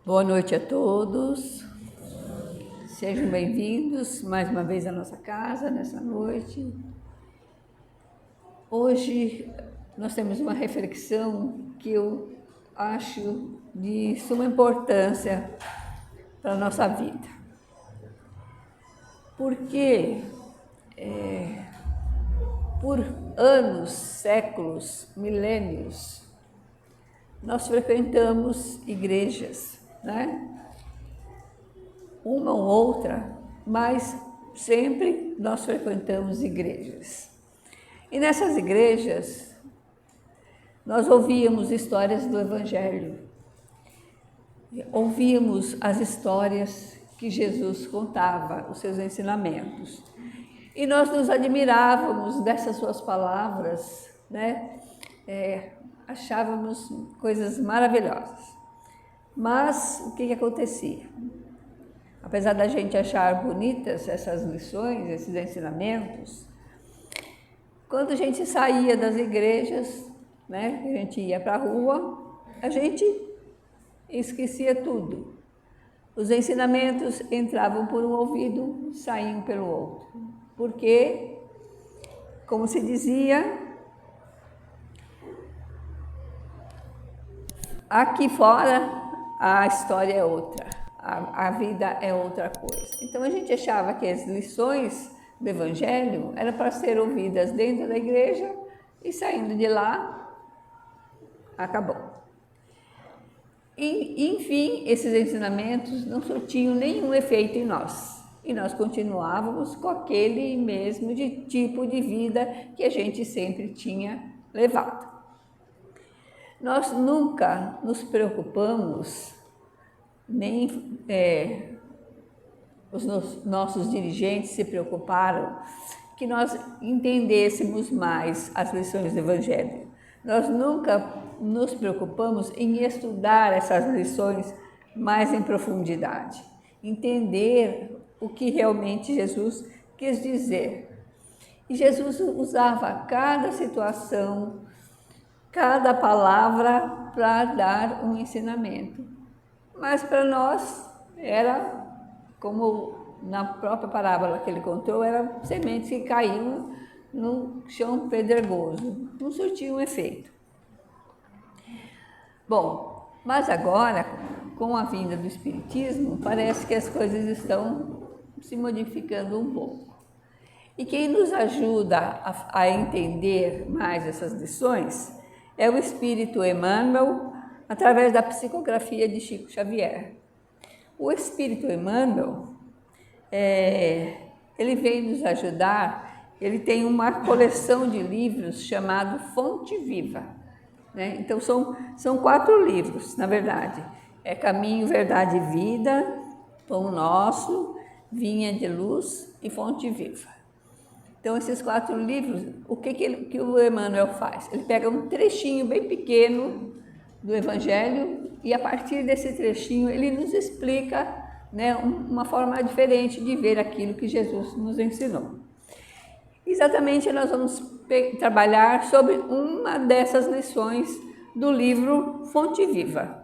Boa noite a todos, sejam bem-vindos mais uma vez à nossa casa nessa noite. Hoje nós temos uma reflexão que eu acho de suma importância para a nossa vida, porque por anos, séculos, milênios, nós frequentamos igrejas, né? Uma ou outra, mas sempre nós frequentamos igrejas. E nessas igrejas, nós ouvíamos histórias do Evangelho, ouvíamos as histórias que Jesus contava, os seus ensinamentos. E nós nos admirávamos dessas suas palavras, né? Achávamos coisas maravilhosas. Mas o que acontecia? Apesar da gente achar bonitas essas lições, esses ensinamentos, quando a gente saía das igrejas, né, a gente ia para a rua, a gente esquecia tudo. Os ensinamentos entravam por um ouvido, saíam pelo outro. Porque, como se dizia, aqui fora a história é outra, a vida é outra coisa. Então a gente achava que as lições do Evangelho eram para ser ouvidas dentro da igreja e saindo de lá, acabou. E, enfim, esses ensinamentos não surtiam nenhum efeito em nós. E nós continuávamos com aquele mesmo tipo de vida que a gente sempre tinha levado. Nós nunca nos preocupamos, nem os nossos dirigentes se preocuparam que nós entendêssemos mais as lições do Evangelho. Nós nunca nos preocupamos em estudar essas lições mais em profundidade, entender o que realmente Jesus quis dizer. E Jesus usava cada situação, cada palavra para dar um ensinamento. Mas para nós era, como na própria parábola que ele contou, era sementes que caíam no chão pedregoso, não surtiam efeito. Bom, mas agora, com a vinda do Espiritismo, parece que as coisas estão se modificando um pouco. E quem nos ajuda a entender mais essas lições é o Espírito Emmanuel, através da psicografia de Chico Xavier. O Espírito Emmanuel, ele vem nos ajudar, ele tem uma coleção de livros chamado Fonte Viva, né? Então são 4 livros, na verdade. Caminho, Verdade e Vida, Pão Nosso, Vinha de Luz e Fonte Viva. Então, esses 4 livros, o que o Emmanuel faz? Ele pega um trechinho bem pequeno do Evangelho e, a partir desse trechinho, ele nos explica, né, uma forma diferente de ver aquilo que Jesus nos ensinou. Exatamente, nós vamos trabalhar sobre uma dessas lições do livro Fonte Viva,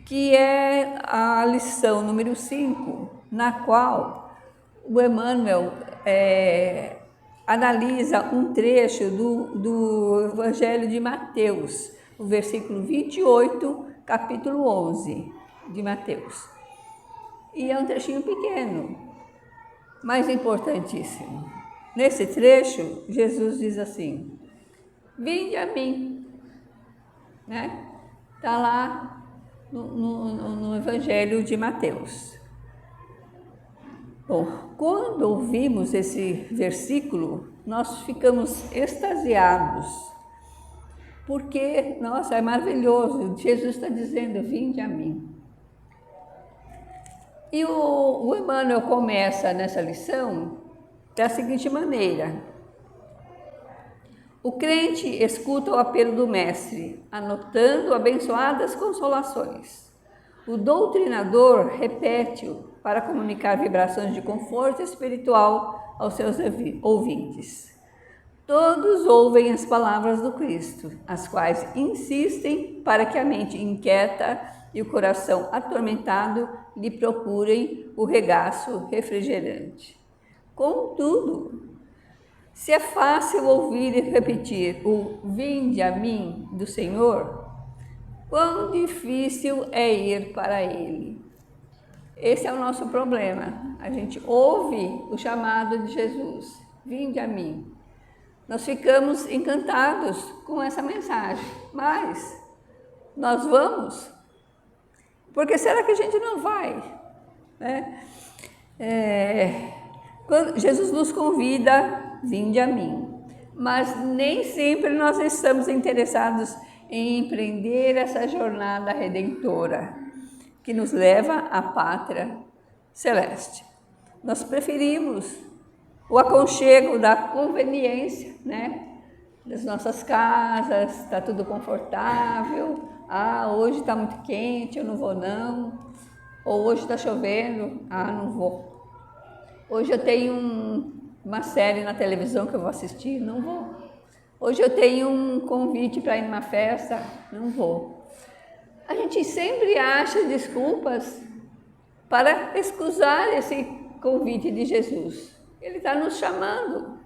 que é a lição número 5, na qual o Emmanuel analisa um trecho do Evangelho de Mateus, o versículo 28, capítulo 11 de Mateus. E é um trechinho pequeno, mas importantíssimo. Nesse trecho, Jesus diz assim: vinde a mim, né? Está lá no Evangelho de Mateus. Bom, quando ouvimos esse versículo, nós ficamos extasiados, porque, nossa, é maravilhoso, Jesus está dizendo, vinde a mim. E o Emmanuel começa nessa lição da seguinte maneira: o crente escuta o apelo do Mestre, anotando abençoadas consolações. O doutrinador repete-o para comunicar vibrações de conforto espiritual aos seus ouvintes. Todos ouvem as palavras do Cristo, as quais insistem para que a mente inquieta e o coração atormentado lhe procurem o regaço refrigerante. Contudo, se é fácil ouvir e repetir o "Vinde a mim" do Senhor, quão difícil é ir para Ele. Esse é o nosso problema. A gente ouve o chamado de Jesus, "Vinde a mim". Nós ficamos encantados com essa mensagem, mas nós vamos? Porque será que a gente não vai? Né? Quando Jesus nos convida, "Vinde a mim", mas nem sempre nós estamos interessados em empreender essa jornada redentora que nos leva à pátria celeste. Nós preferimos o aconchego da conveniência, né? Das nossas casas, está tudo confortável. Hoje está muito quente, eu não vou não. Ou hoje está chovendo, não vou. Hoje eu tenho uma série na televisão que eu vou assistir, não vou. Hoje eu tenho um convite para ir numa festa, não vou. A gente sempre acha desculpas para excusar esse convite de Jesus. Ele está nos chamando,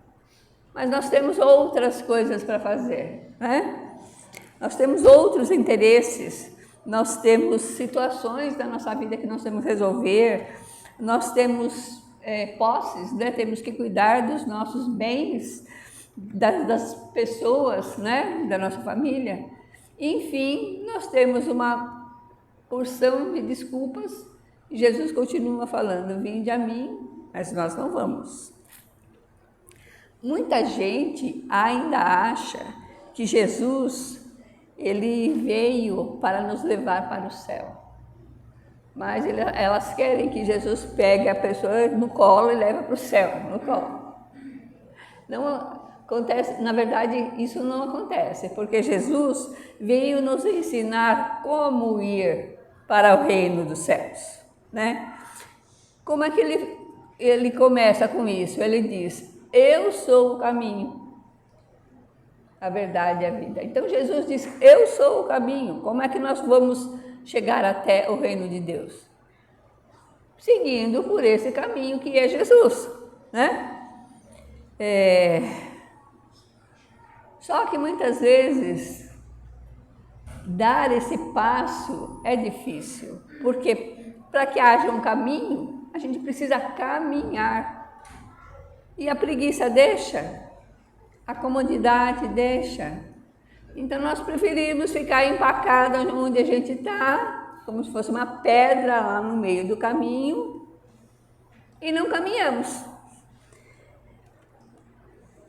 mas nós temos outras coisas para fazer, né? Nós temos outros interesses, nós temos situações da nossa vida que nós temos que resolver, nós temos posses, né? Temos que cuidar dos nossos bens, das pessoas, né? Da nossa família. Enfim, nós temos uma porção de desculpas e Jesus continua falando, "Vinde a mim", mas nós não vamos. Muita gente ainda acha que Jesus, ele veio para nos levar para o céu. Mas elas querem que Jesus pegue a pessoa no colo e leve para o céu, no colo. Não acontece, na verdade, isso não acontece, porque Jesus veio nos ensinar como ir para o reino dos céus, né? Como é que ele começa com isso? Ele diz, "Eu sou o caminho, a verdade e a vida". Então Jesus diz, "Eu sou o caminho". Como é que nós vamos chegar até o reino de Deus? Seguindo por esse caminho que é Jesus, né? Só que muitas vezes dar esse passo é difícil, porque para que haja um caminho, a gente precisa caminhar. E a preguiça deixa, a comodidade deixa. Então nós preferimos ficar empacada onde a gente está, como se fosse uma pedra lá no meio do caminho, e não caminhamos.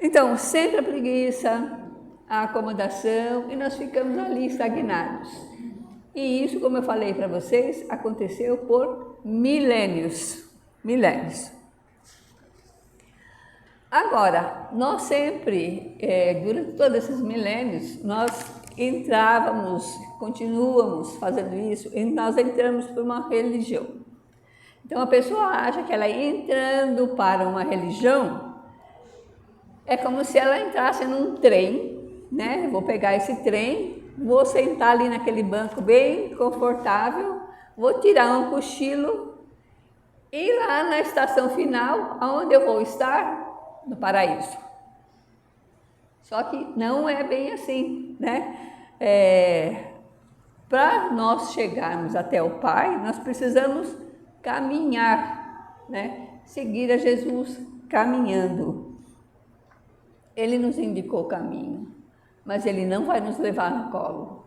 Então, sempre a preguiça, a acomodação, e nós ficamos ali estagnados. E isso, como eu falei para vocês, aconteceu por milênios. Agora, nós sempre, durante todos esses milênios, nós continuamos fazendo isso, e nós entramos por uma religião. Então, a pessoa acha que ela entrando para uma religião, é como se ela entrasse num trem, né? Vou pegar esse trem, vou sentar ali naquele banco bem confortável, vou tirar um cochilo e lá na estação final, aonde eu vou estar? No paraíso. Só que não é bem assim, né? Para nós chegarmos até o Pai, nós precisamos caminhar, né? Seguir a Jesus caminhando. Ele nos indicou o caminho, mas Ele não vai nos levar no colo.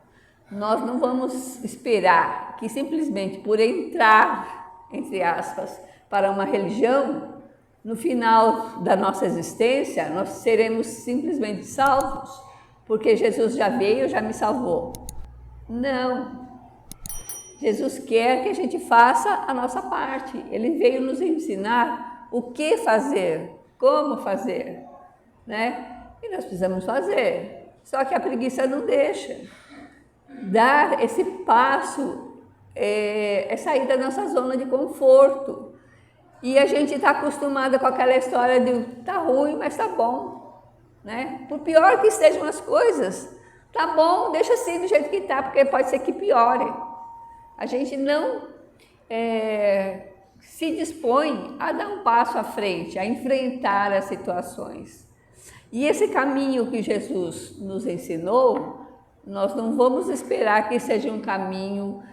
Nós não vamos esperar que simplesmente por entrar, entre aspas, para uma religião, no final da nossa existência, nós seremos simplesmente salvos, porque Jesus já veio, já me salvou. Não. Jesus quer que a gente faça a nossa parte. Ele veio nos ensinar o que fazer, como fazer, né? E nós precisamos fazer. Só que a preguiça não deixa. Dar esse passo é sair da nossa zona de conforto. E a gente está acostumada com aquela história de tá ruim, mas tá bom, né? Por pior que estejam as coisas, tá bom, deixa assim do jeito que tá, porque pode ser que piore. A gente não se dispõe a dar um passo à frente, a enfrentar as situações. E esse caminho que Jesus nos ensinou, nós não vamos esperar que seja um caminho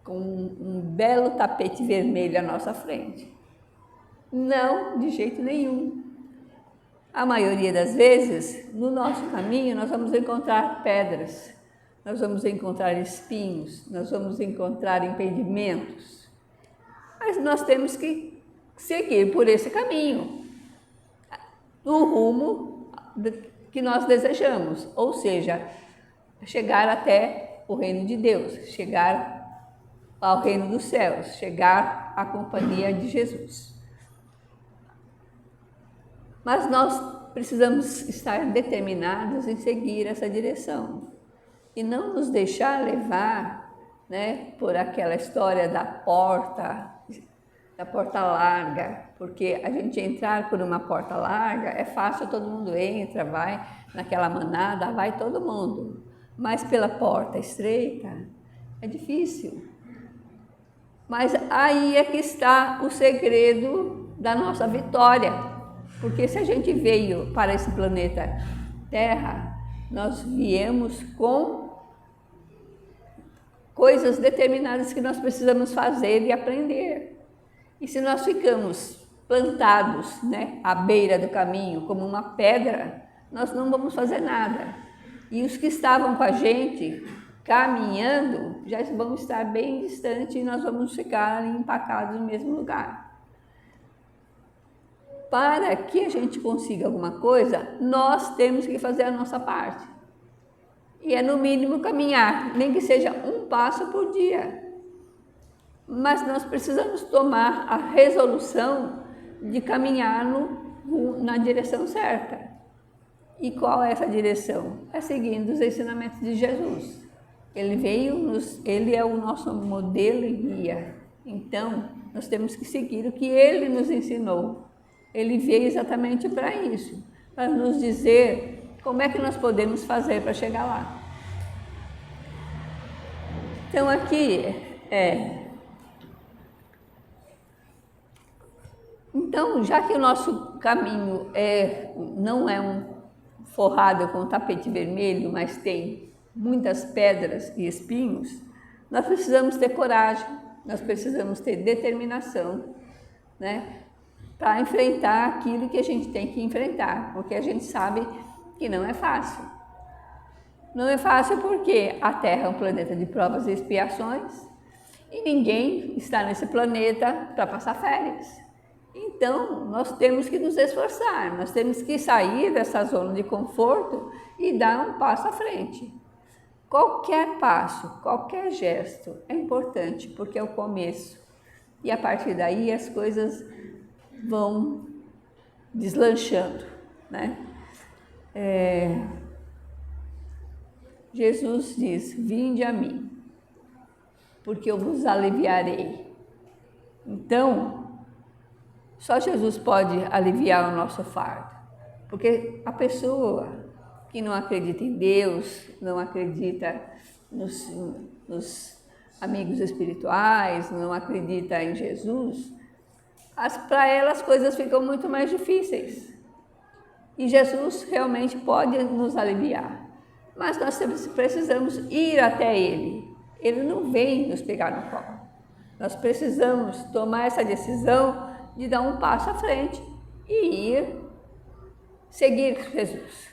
com um belo tapete vermelho à nossa frente. Não, de jeito nenhum. A maioria das vezes, no nosso caminho, nós vamos encontrar pedras, nós vamos encontrar espinhos, nós vamos encontrar impedimentos. Mas nós temos que seguir por esse caminho, no rumo que nós desejamos, ou seja, chegar até o reino de Deus, chegar ao reino dos céus, chegar à companhia de Jesus. Mas nós precisamos estar determinados em seguir essa direção e não nos deixar levar, por aquela história da porta larga, porque a gente entrar por uma porta larga é fácil, todo mundo entra, vai naquela manada, vai todo mundo, mas pela porta estreita é difícil. Mas aí é que está o segredo da nossa vitória. Porque se a gente veio para esse planeta Terra, nós viemos com coisas determinadas que nós precisamos fazer e aprender. E se nós ficamos plantados, à beira do caminho, como uma pedra, nós não vamos fazer nada. E os que estavam com a gente, caminhando, já vão estar bem distantes e nós vamos ficar empacados no mesmo lugar. Para que a gente consiga alguma coisa, nós temos que fazer a nossa parte. E é no mínimo caminhar, nem que seja um passo por dia. Mas nós precisamos tomar a resolução de caminhar na direção certa. E qual é essa direção? É seguindo os ensinamentos de Jesus. Ele é o nosso modelo e guia. Então, nós temos que seguir o que ele nos ensinou. Ele veio exatamente para isso, para nos dizer como é que nós podemos fazer para chegar lá. Então aqui Então, já que o nosso caminho não é um forrado com tapete vermelho, mas tem muitas pedras e espinhos, nós precisamos ter coragem, nós precisamos ter determinação, para enfrentar aquilo que a gente tem que enfrentar, porque a gente sabe que não é fácil. Não é fácil porque a Terra é um planeta de provas e expiações e ninguém está nesse planeta para passar férias. Então, nós temos que nos esforçar, nós temos que sair dessa zona de conforto e dar um passo à frente. Qualquer passo, qualquer gesto é importante porque é o começo e a partir daí as coisas vão deslanchando, Jesus diz: vinde a mim, porque eu vos aliviarei. Então, só Jesus pode aliviar o nosso fardo, porque a pessoa que não acredita em Deus, não acredita nos amigos espirituais, não acredita em Jesus, para ela as coisas ficam muito mais difíceis. E Jesus realmente pode nos aliviar. Mas nós precisamos ir até Ele. Ele não vem nos pegar no colo. Nós precisamos tomar essa decisão de dar um passo à frente e ir seguir Jesus,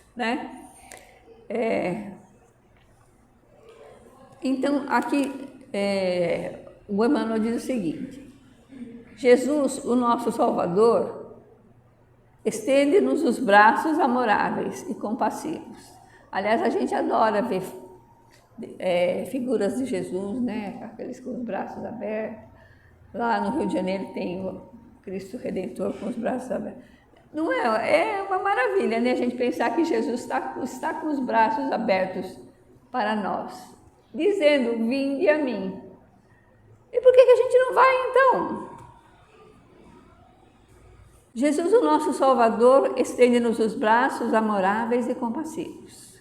Então, aqui o Emmanuel diz o seguinte: Jesus, o nosso Salvador, estende-nos os braços amoráveis e compassivos. Aliás, a gente adora ver figuras de Jesus, aqueles com os braços abertos. Lá no Rio de Janeiro tem o Cristo Redentor com os braços abertos. Não é uma maravilha, a gente pensar que Jesus está com os braços abertos para nós, dizendo: vinde a mim. E por que a gente não vai então? Jesus, o nosso Salvador, estende-nos os braços amoráveis e compassivos.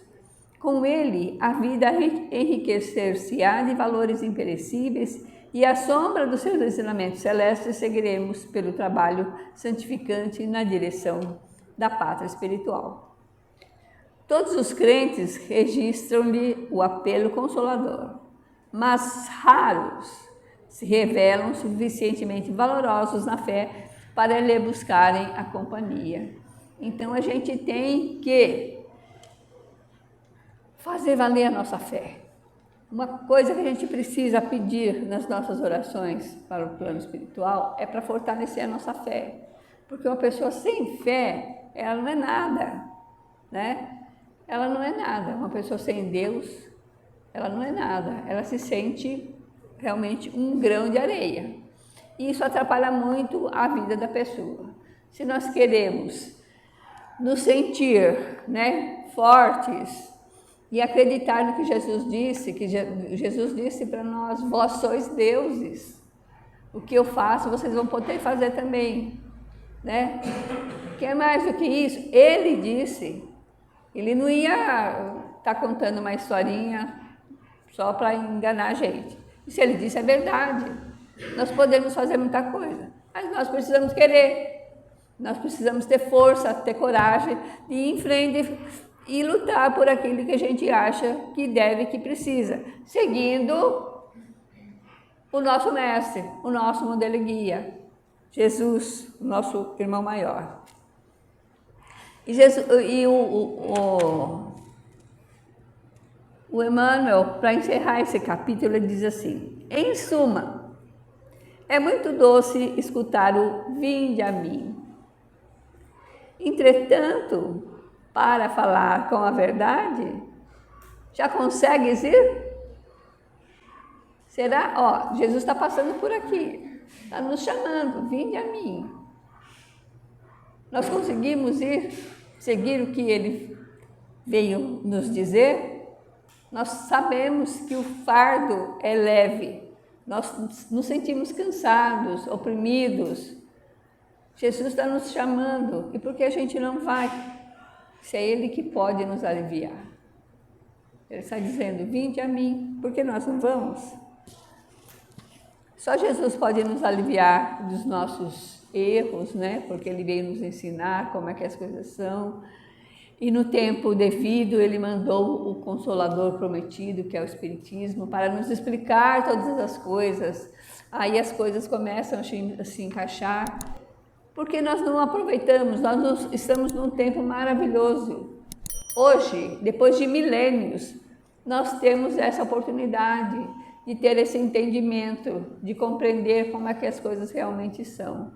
Com ele, a vida enriquecer-se-á de valores imperecíveis e à sombra dos seus ensinamentos celestes seguiremos pelo trabalho santificante na direção da pátria espiritual. Todos os crentes registram-lhe o apelo consolador, mas raros se revelam suficientemente valorosos na fé para lhe buscarem a companhia. Então a gente tem que fazer valer a nossa fé. Uma coisa que a gente precisa pedir nas nossas orações para o plano espiritual é para fortalecer a nossa fé. Porque uma pessoa sem fé, ela não é nada, né? Ela não é nada. Uma pessoa sem Deus, ela não é nada. Ela se sente realmente um grão de areia. E isso atrapalha muito a vida da pessoa. Se nós queremos nos sentir, né, fortes e acreditar no que Jesus disse para nós: vós sois deuses. O que eu faço, vocês vão poder fazer também, né? Que é mais do que isso? Ele disse. Ele não ia estar contando uma historinha só para enganar a gente. E se ele disse, é verdade. Nós podemos fazer muita coisa, mas nós precisamos querer. Nós precisamos ter força, ter coragem de ir em frente e lutar por aquilo que a gente acha que deve, que precisa, seguindo o nosso mestre, o nosso modelo e guia, Jesus, o nosso irmão maior. E o Emmanuel, para encerrar esse capítulo, ele diz assim: em suma, é muito doce escutar o vinde a mim. Entretanto, para falar com a verdade, já consegues ir? Será? Ó, Jesus está passando por aqui, está nos chamando, vinde a mim. Nós conseguimos ir, seguir o que ele veio nos dizer? Nós sabemos que o fardo é leve, nós nos sentimos cansados, oprimidos. Jesus está nos chamando, e por que a gente não vai? Se é Ele que pode nos aliviar. Ele está dizendo, vinde a mim, por que nós não vamos? Só Jesus pode nos aliviar dos nossos erros, né? Porque Ele veio nos ensinar como é que as coisas são. E no tempo devido, Ele mandou o Consolador prometido, que é o Espiritismo, para nos explicar todas as coisas. Aí as coisas começam a se encaixar, porque nós não aproveitamos, nós estamos num tempo maravilhoso. Hoje, depois de milênios, nós temos essa oportunidade de ter esse entendimento, de compreender como é que as coisas realmente são.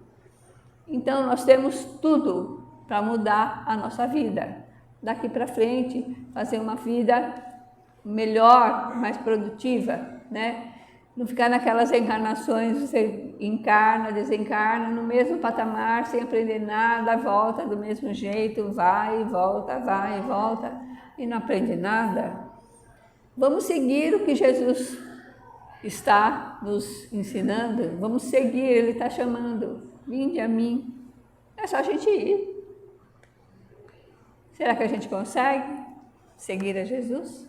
Então, nós temos tudo para mudar a nossa vida. Daqui para frente, fazer uma vida melhor, mais produtiva, né? Não ficar naquelas encarnações, você encarna, desencarna, no mesmo patamar, sem aprender nada, volta do mesmo jeito, vai e volta, e não aprende nada. Vamos seguir o que Jesus está nos ensinando, vamos seguir, Ele está chamando, vinde a mim. É só a gente ir. Será que a gente consegue seguir a Jesus?